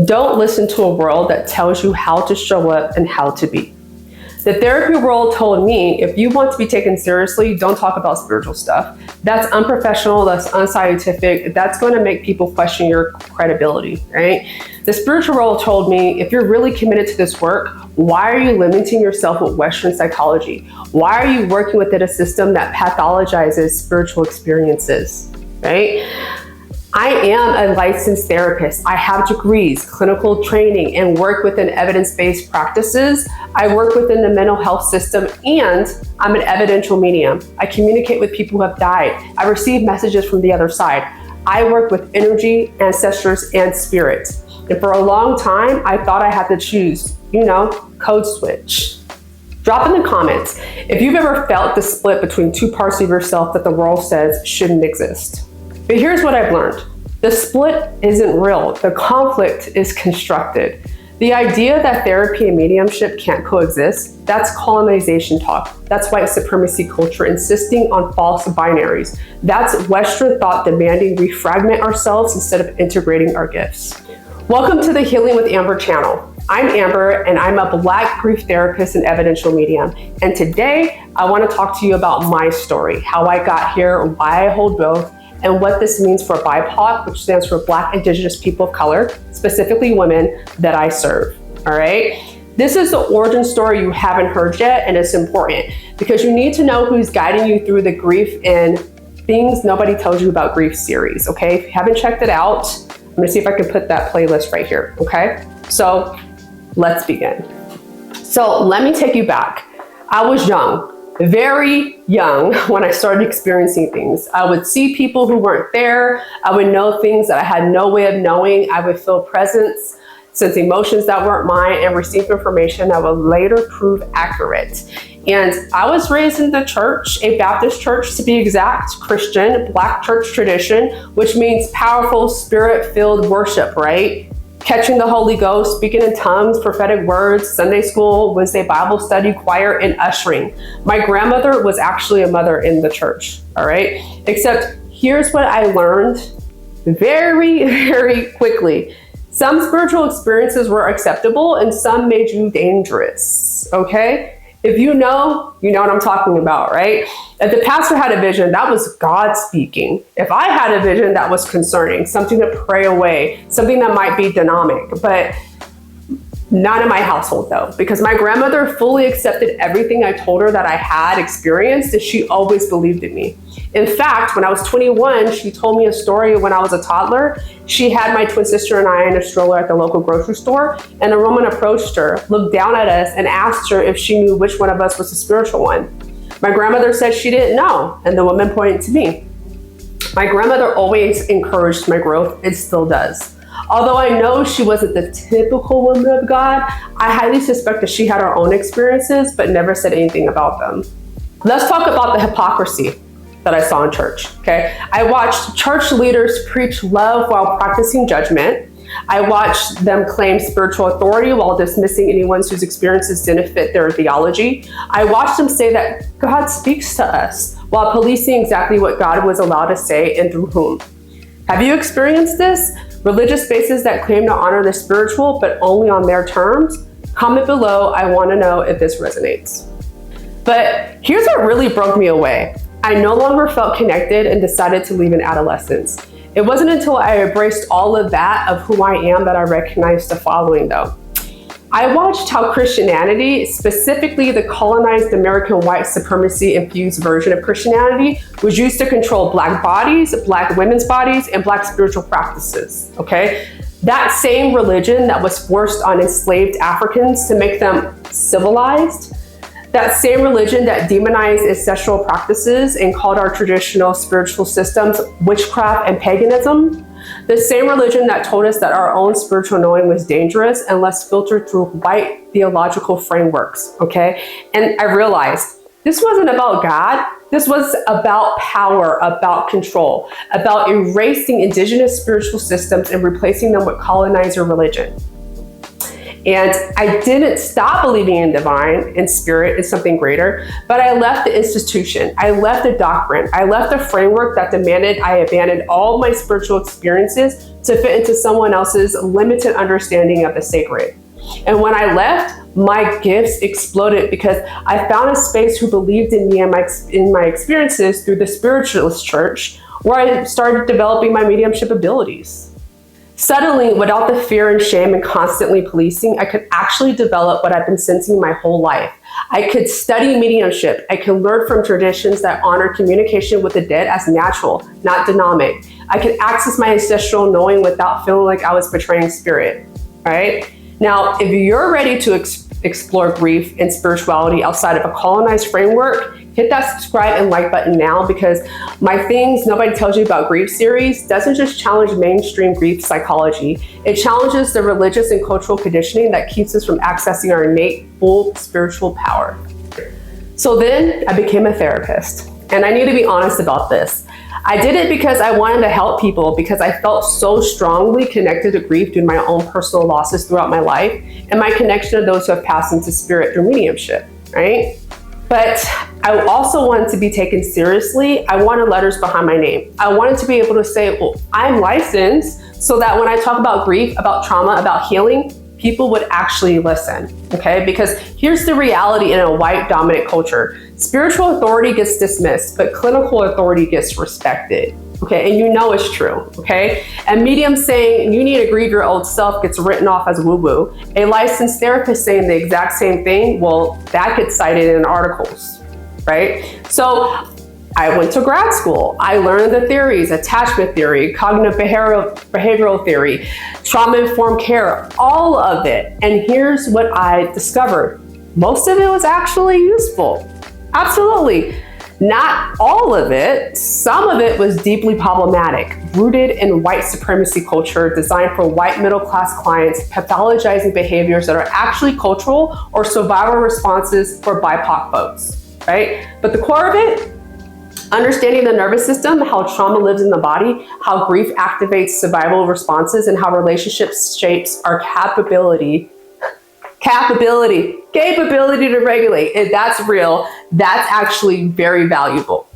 Don't listen to a world that tells you how to show up and how to be. The therapy world told me, if you want to be taken seriously, don't talk about spiritual stuff. That's unprofessional, that's unscientific, that's going to make people question your credibility, right? The spiritual world told me, if you're really committed to this work, why are you limiting yourself with Western psychology? Why are you working within a system that pathologizes spiritual experiences, right? I am a licensed therapist. I have degrees, clinical training, and work within evidence-based practices. I work within the mental health system, and I'm an evidential medium. I communicate with people who have died. I receive messages from the other side. I work with energy, ancestors, and spirits. And for a long time, I thought I had to choose, code switch. Drop in the comments if you've ever felt the split between two parts of yourself that the world says shouldn't exist. But here's what I've learned. The split isn't real. The conflict is constructed. The idea that therapy and mediumship can't coexist, that's colonization talk. That's white supremacy culture insisting on false binaries. That's Western thought demanding we fragment ourselves instead of integrating our gifts. Welcome to the Healing with Amber channel. I'm Amber, and I'm a Black grief therapist and evidential medium. And today, I want to talk to you about my story, how I got here, why I hold both, and what this means for BIPOC, which stands for Black Indigenous People of Color, specifically women that I serve, all right? This is the origin story you haven't heard yet, and it's important because you need to know who's guiding you through the grief and things nobody tells you about grief series, okay? If you haven't checked it out, I'm gonna see if I can put that playlist right here, okay? So let's begin. So let me take you back. I was young. Very young when I started experiencing things. I would see people who weren't there. I would know things that I had no way of knowing. I would feel presence, sense emotions that weren't mine, and receive information that would later prove accurate. And I was raised in the church, a Baptist church to be exact, Christian, Black church tradition, which means powerful spirit-filled worship, right? Catching the Holy Ghost, speaking in tongues, prophetic words, Sunday school, Wednesday Bible study, choir, and ushering. My grandmother was actually a mother in the church, all right? Except here's what I learned very, very quickly. Some spiritual experiences were acceptable and some made you dangerous, okay? If you know what I'm talking about, right? If the pastor had a vision, that was God speaking. If I had a vision, that was concerning, something to pray away, something that might be dynamic, but not in my household though, because my grandmother fully accepted everything I told her that I had experienced, and she always believed in me. In fact, when I was 21, she told me a story when I was a toddler. She had my twin sister and I in a stroller at the local grocery store, and a woman approached her, looked down at us, and asked her if she knew which one of us was the spiritual one. My grandmother said she didn't know, and the woman pointed to me. My grandmother always encouraged my growth, and still does. Although I know she wasn't the typical woman of God, I highly suspect that she had her own experiences, but never said anything about them. Let's talk about the hypocrisy that I saw in church, okay? I watched church leaders preach love while practicing judgment. I watched them claim spiritual authority while dismissing anyone whose experiences didn't fit their theology. I watched them say that God speaks to us while policing exactly what God was allowed to say and through whom. Have you experienced this? Religious spaces that claim to honor the spiritual, but only on their terms? Comment below, I want to know if this resonates. But here's what really broke me away. I no longer felt connected and decided to leave in adolescence. It wasn't until I embraced all of that of who I am that I recognized the following though. I watched how Christianity, specifically the colonized American white supremacy infused version of Christianity, was used to control Black bodies, Black women's bodies, and Black spiritual practices, okay? That same religion that was forced on enslaved Africans to make them civilized, that same religion that demonized ancestral practices and called our traditional spiritual systems witchcraft and paganism, the same religion that told us that our own spiritual knowing was dangerous unless filtered through white theological frameworks, okay? And I realized this wasn't about God. This was about power, about control, about erasing indigenous spiritual systems and replacing them with colonizer religion. And I didn't stop believing in divine and spirit and something greater, but I left the institution. I left the doctrine. I left the framework that demanded I abandon all my spiritual experiences to fit into someone else's limited understanding of the sacred. And when I left, my gifts exploded because I found a space who believed in me and in my experiences through the spiritualist church, where I started developing my mediumship abilities. Suddenly, without the fear and shame and constantly policing, I could actually develop what I've been sensing my whole life. I could study mediumship. I could learn from traditions that honor communication with the dead as natural, not dynamic. I could access my ancestral knowing without feeling like I was betraying spirit, right? Now, if you're ready to explore grief and spirituality outside of a colonized framework, hit that subscribe and like button now, because my Things Nobody Tells You About Grief series doesn't just challenge mainstream grief psychology, it challenges the religious and cultural conditioning that keeps us from accessing our innate full spiritual power. So then I became a therapist, and I need to be honest about this. I did it because I wanted to help people, because I felt so strongly connected to grief due to my own personal losses throughout my life and my connection to those who have passed into spirit through mediumship, right? But I also wanted to be taken seriously. I wanted letters behind my name. I wanted to be able to say, well, I'm licensed, so that when I talk about grief, about trauma, about healing, people would actually listen, okay? Because here's the reality in a white dominant culture. Spiritual authority gets dismissed, but clinical authority gets respected, okay? And you know it's true, okay? A medium saying you need to grieve your old self gets written off as woo-woo. A licensed therapist saying the exact same thing, well, that gets cited in articles, right? So I went to grad school. I learned the theories: attachment theory, cognitive behavioral theory, trauma-informed care, all of it. And here's what I discovered. Most of it was actually useful. Absolutely. Not all of it. Some of it was deeply problematic, rooted in white supremacy culture designed for white middle-class clients, pathologizing behaviors that are actually cultural or survival responses for BIPOC folks, right? But the core of it, understanding the nervous system, how trauma lives in the body, how grief activates survival responses, and how relationships shapes our capability to regulate. If that's real, that's actually very valuable.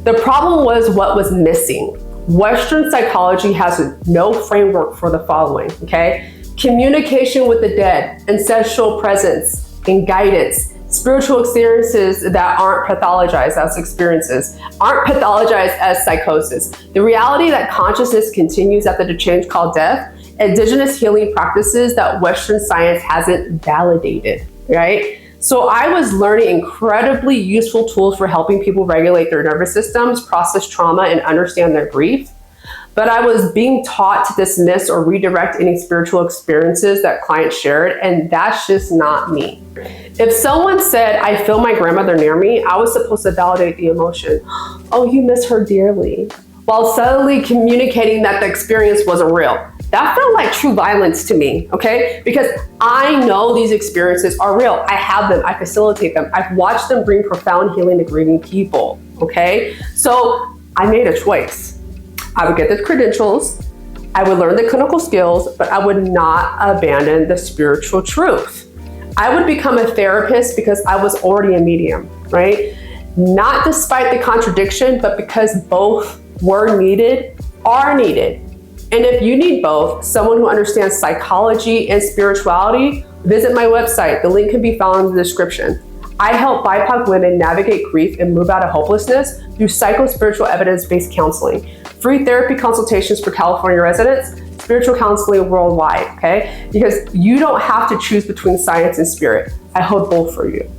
The problem was what was missing. Western psychology has no framework for the following, okay? Communication with the dead, ancestral presence and guidance, spiritual experiences that aren't pathologized as experiences, aren't pathologized as psychosis. The reality that consciousness continues after the change called death, Indigenous healing practices that Western science hasn't validated, right? So I was learning incredibly useful tools for helping people regulate their nervous systems, process trauma, and understand their grief. But I was being taught to dismiss or redirect any spiritual experiences that clients shared, and that's just not me. If someone said, I feel my grandmother near me, I was supposed to validate the emotion. Oh, you miss her dearly, while subtly communicating that the experience wasn't real. That felt like true violence to me, okay? Because I know these experiences are real. I have them, I facilitate them. I've watched them bring profound healing to grieving people, okay? So I made a choice. I would get the credentials, I would learn the clinical skills, but I would not abandon the spiritual truth. I would become a therapist because I was already a medium, right? Not despite the contradiction, but because both were needed, are needed. And if you need both, someone who understands psychology and spirituality, visit my website. The link can be found in the description. I help BIPOC women navigate grief and move out of hopelessness through psychospiritual evidence-based counseling, free therapy consultations for California residents, spiritual counseling worldwide, okay? Because you don't have to choose between science and spirit. I hold both for you.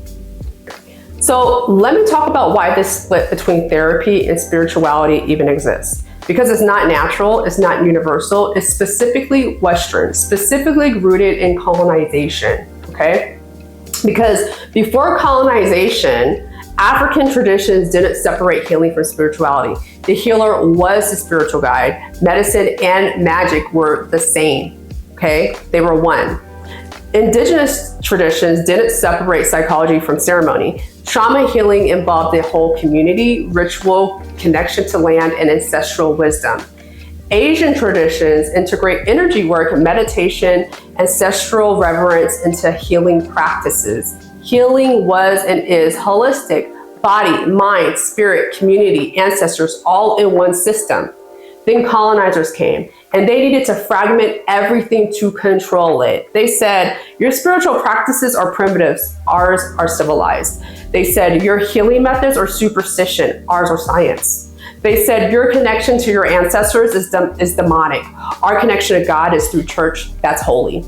So let me talk about why this split between therapy and spirituality even exists. Because it's not natural, it's not universal, it's specifically Western, specifically rooted in colonization, okay? Because before colonization, African traditions didn't separate healing from spirituality. The healer was the spiritual guide. Medicine and magic were the same, okay? They were one. Indigenous traditions didn't separate psychology from ceremony. Trauma healing involved the whole community, ritual, connection to land, and ancestral wisdom. Asian traditions integrate energy work, meditation, ancestral reverence into healing practices. Healing was and is holistic, body, mind, spirit, community, ancestors, all in one system. Then colonizers came, and they needed to fragment everything to control it. They said, your spiritual practices are primitives, ours are civilized. They said, your healing methods are superstition, ours are science. They said, your connection to your ancestors is demonic. Our connection to God is through church, that's holy.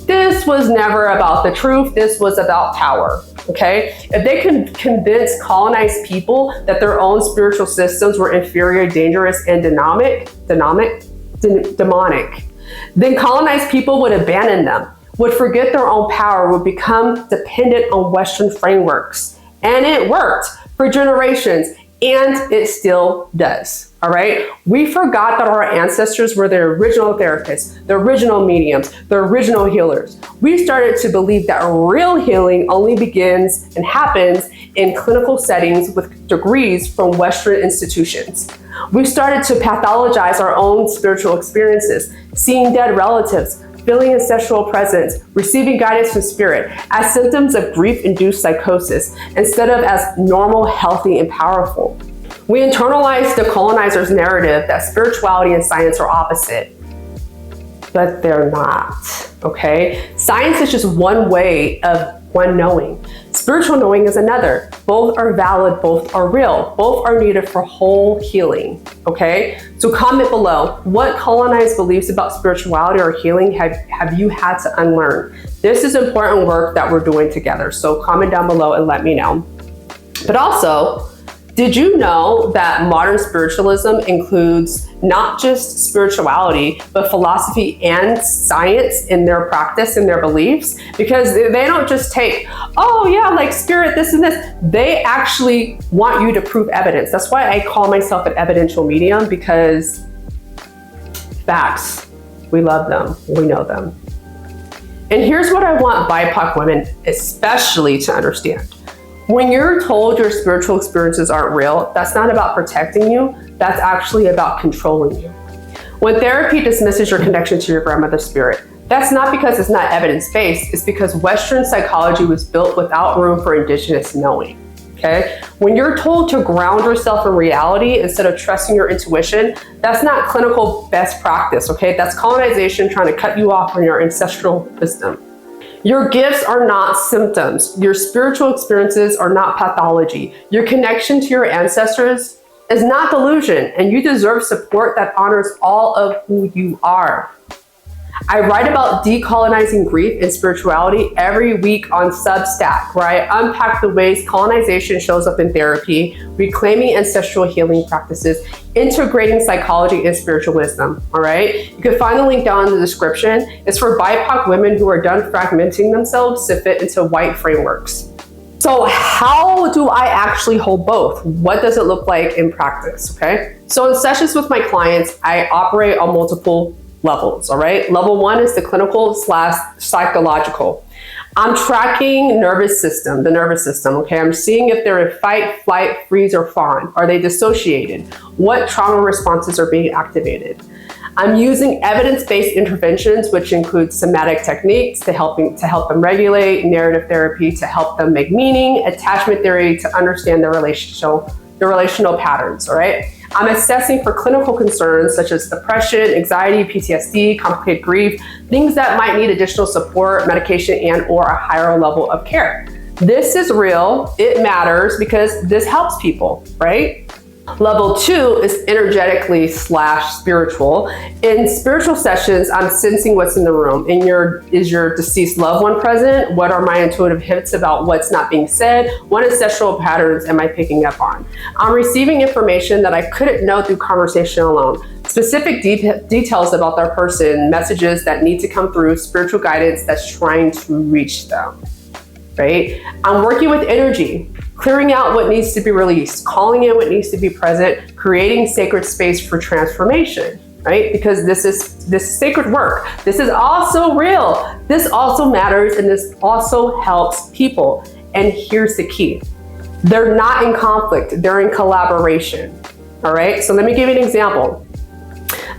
This was never about the truth, this was about power, okay? If they could convince colonized people that their own spiritual systems were inferior, dangerous, and demonic, then colonized people would abandon them, would forget their own power, would become dependent on Western frameworks. And it worked for generations, and it still does, all right? We forgot that our ancestors were the original therapists, the original mediums, the original healers. We started to believe that real healing only begins and happens in clinical settings with degrees from Western institutions. We started to pathologize our own spiritual experiences, seeing dead relatives, feeling ancestral presence, receiving guidance from spirit as symptoms of grief-induced psychosis instead of as normal, healthy, and powerful. We internalized the colonizer's narrative that spirituality and science are opposite, but they're not, okay? Science is just one way of one knowing. Spiritual knowing is another. Both are valid, both are real, both are needed for whole healing, okay? So comment below, what colonized beliefs about spirituality or healing have you had to unlearn? This is important work that we're doing together, so comment down below and let me know. But also, did you know that modern spiritualism includes not just spirituality, but philosophy and science in their practice and their beliefs? Because they don't just take, oh yeah, like spirit, this and this. They actually want you to prove evidence. That's why I call myself an evidential medium, because facts, we love them, we know them. And here's what I want BIPOC women especially to understand. When you're told your spiritual experiences aren't real, that's not about protecting you, that's actually about controlling you. When therapy dismisses your connection to your grandmother's spirit, that's not because it's not evidence-based, it's because Western psychology was built without room for Indigenous knowing, okay? When you're told to ground yourself in reality instead of trusting your intuition, that's not clinical best practice, okay? That's colonization trying to cut you off from your ancestral wisdom. Your gifts are not symptoms. Your spiritual experiences are not pathology. Your connection to your ancestors is not delusion, and you deserve support that honors all of who you are. I write about decolonizing grief and spirituality every week on Substack, where I unpack the ways colonization shows up in therapy, reclaiming ancestral healing practices, integrating psychology and spiritual wisdom, all right? You can find the link down in the description. It's for BIPOC women who are done fragmenting themselves to fit into white frameworks. So how do I actually hold both? What does it look like in practice, okay? So in sessions with my clients, I operate on multiple levels, all right? Level 1 is the clinical / psychological. I'm tracking the nervous system, okay? I'm seeing if they're in fight, flight, freeze, or fawn. Are they dissociated? What trauma responses are being activated? I'm using evidence-based interventions, which include somatic techniques to help them regulate, narrative therapy to help them make meaning, attachment theory to understand their relational patterns, all right? I'm assessing for clinical concerns such as depression, anxiety, PTSD, complicated grief, things that might need additional support, medication, and or a higher level of care. This is real, it matters because this helps people, right? Level 2 is energetically / spiritual. In spiritual sessions, I'm sensing what's in the room. Is your deceased loved one present? What are my intuitive hints about what's not being said? What ancestral patterns am I picking up on? I'm receiving information that I couldn't know through conversation alone. Specific details about their person, messages that need to come through, spiritual guidance that's trying to reach them, right? I'm working with energy. Clearing out what needs to be released, calling in what needs to be present, creating sacred space for transformation, right? Because this is sacred work. This is also real. This also matters, and this also helps people. And here's the key. They're not in conflict, they're in collaboration, all right? So let me give you an example.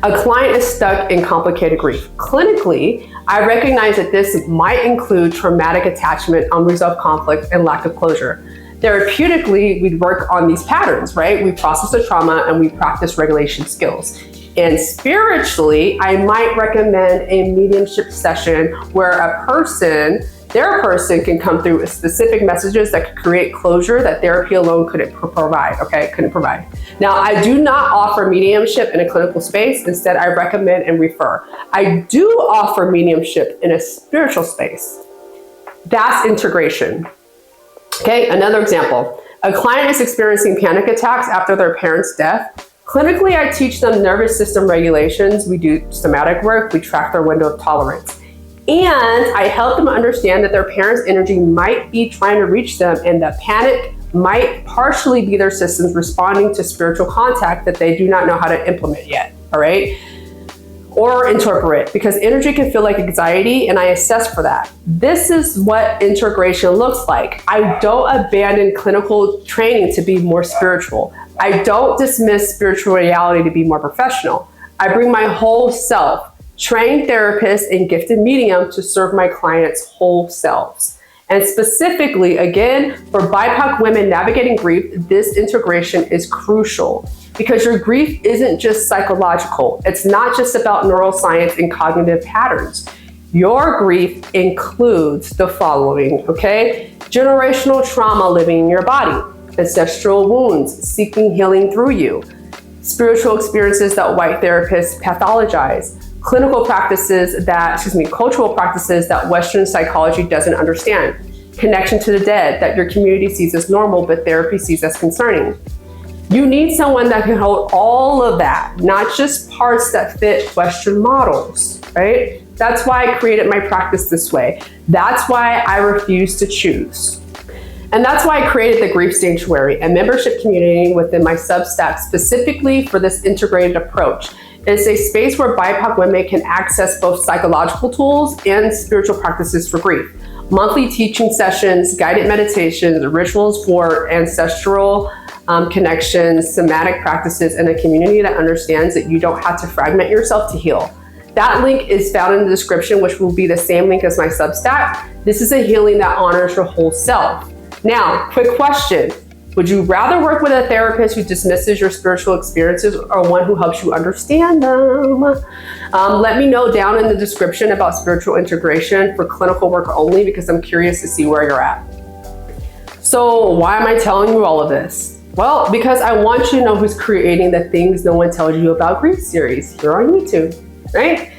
A client is stuck in complicated grief. Clinically, I recognize that this might include traumatic attachment, unresolved conflict, and lack of closure. Therapeutically, we'd work on these patterns, right? We process the trauma and we practice regulation skills. And spiritually, I might recommend a mediumship session where their person can come through with specific messages that could create closure that therapy alone couldn't provide. Now, I do not offer mediumship in a clinical space. Instead, I recommend and refer. I do offer mediumship in a spiritual space. That's integration. Okay, another example. A client is experiencing panic attacks after their parent's death. Clinically, I teach them nervous system regulations. We do somatic work. We track their window of tolerance. And I help them understand that their parents' energy might be trying to reach them, and that panic might partially be their systems responding to spiritual contact that they do not know how to implement yet, all right? Or interpret, because energy can feel like anxiety, and I assess for that. This is what integration looks like. I don't abandon clinical training to be more spiritual. I don't dismiss spiritual reality to be more professional. I bring my whole self, trained therapist and gifted medium, to serve my clients' whole selves. And specifically, again, for BIPOC women navigating grief, this integration is crucial because your grief isn't just psychological. It's not just about neuroscience and cognitive patterns. Your grief includes the following, okay? Generational trauma living in your body, ancestral wounds seeking healing through you, spiritual experiences that white therapists pathologize, cultural practices that Western psychology doesn't understand, connection to the dead that your community sees as normal but therapy sees as concerning. You need someone that can hold all of that, not just parts that fit Western models, right? That's why I created my practice this way. That's why I refuse to choose. And that's why I created the Grief Sanctuary, a membership community within my Substack specifically for this integrated approach. It's a space where BIPOC women can access both psychological tools and spiritual practices for grief. Monthly teaching sessions, guided meditations, rituals for ancestral connections, somatic practices, and a community that understands that you don't have to fragment yourself to heal. That link is found in the description, which will be the same link as my Substack. This is a healing that honors your whole self. Now, quick question. Would you rather work with a therapist who dismisses your spiritual experiences or one who helps you understand them? Let me know down in the description about spiritual integration for clinical work only, because I'm curious to see where you're at. So why am I telling you all of this? Well, because I want you to know who's creating the Things No One Tells You About Grief series here on YouTube, right?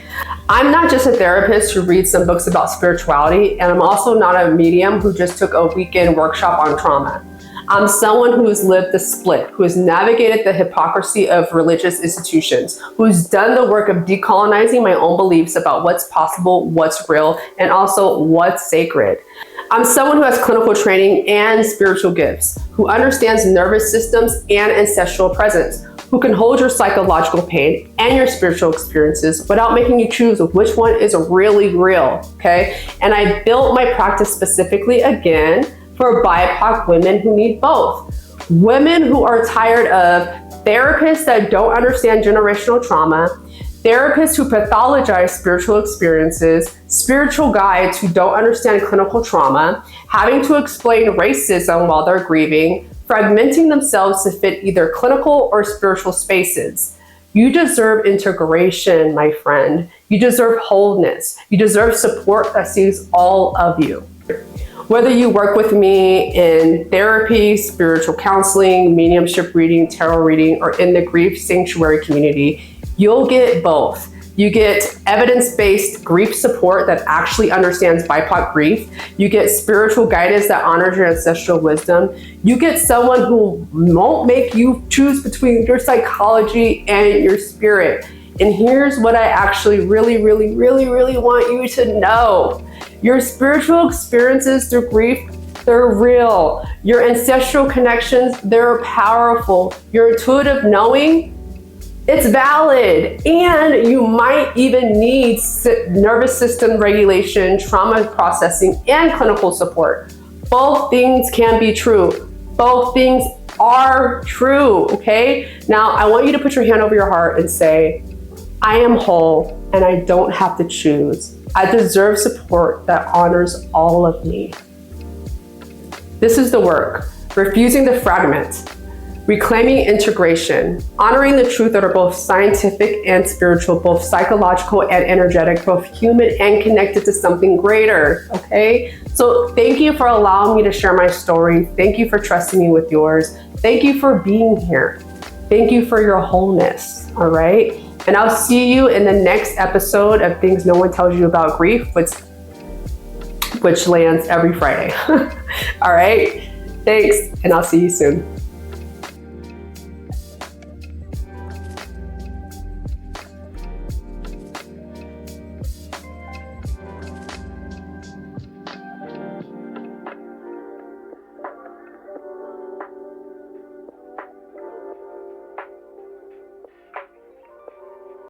I'm not just a therapist who reads some books about spirituality, and I'm also not a medium who just took a weekend workshop on trauma. I'm someone who has lived the split, who has navigated the hypocrisy of religious institutions, who's done the work of decolonizing my own beliefs about what's possible, what's real, and also what's sacred. I'm someone who has clinical training and spiritual gifts, who understands nervous systems and ancestral presence, who can hold your psychological pain and your spiritual experiences without making you choose which one is really real, okay? And I built my practice specifically, again, for BIPOC women who need both. Women who are tired of therapists that don't understand generational trauma, therapists who pathologize spiritual experiences, spiritual guides who don't understand clinical trauma, having to explain racism while they're grieving, fragmenting themselves to fit either clinical or spiritual spaces. You deserve integration, my friend. You deserve wholeness. You deserve support that sees all of you. Whether you work with me in therapy, spiritual counseling, mediumship reading, tarot reading, or in the Grief Sanctuary community, you'll get both. You get evidence-based grief support that actually understands BIPOC grief. You get spiritual guidance that honors your ancestral wisdom. You get someone who won't make you choose between your psychology and your spirit. And here's what I actually really want you to know. Your spiritual experiences through grief, they're real. Your ancestral connections, they're powerful. Your intuitive knowing, it's valid. And you might even need nervous system regulation, trauma processing, and clinical support. Both things can be true. Both things are true, okay? Now, I want you to put your hand over your heart and say, I am whole and I don't have to choose. I deserve support that honors all of me. This is the work. Refusing the fragment. Reclaiming integration, honoring the truth that are both scientific and spiritual, both psychological and energetic, both human and connected to something greater, okay? So thank you for allowing me to share my story. Thank you for trusting me with yours. Thank you for being here. Thank you for your wholeness, all right? And I'll see you in the next episode of Things No One Tells You About Grief, which lands every Friday. All right, thanks, and I'll see you soon.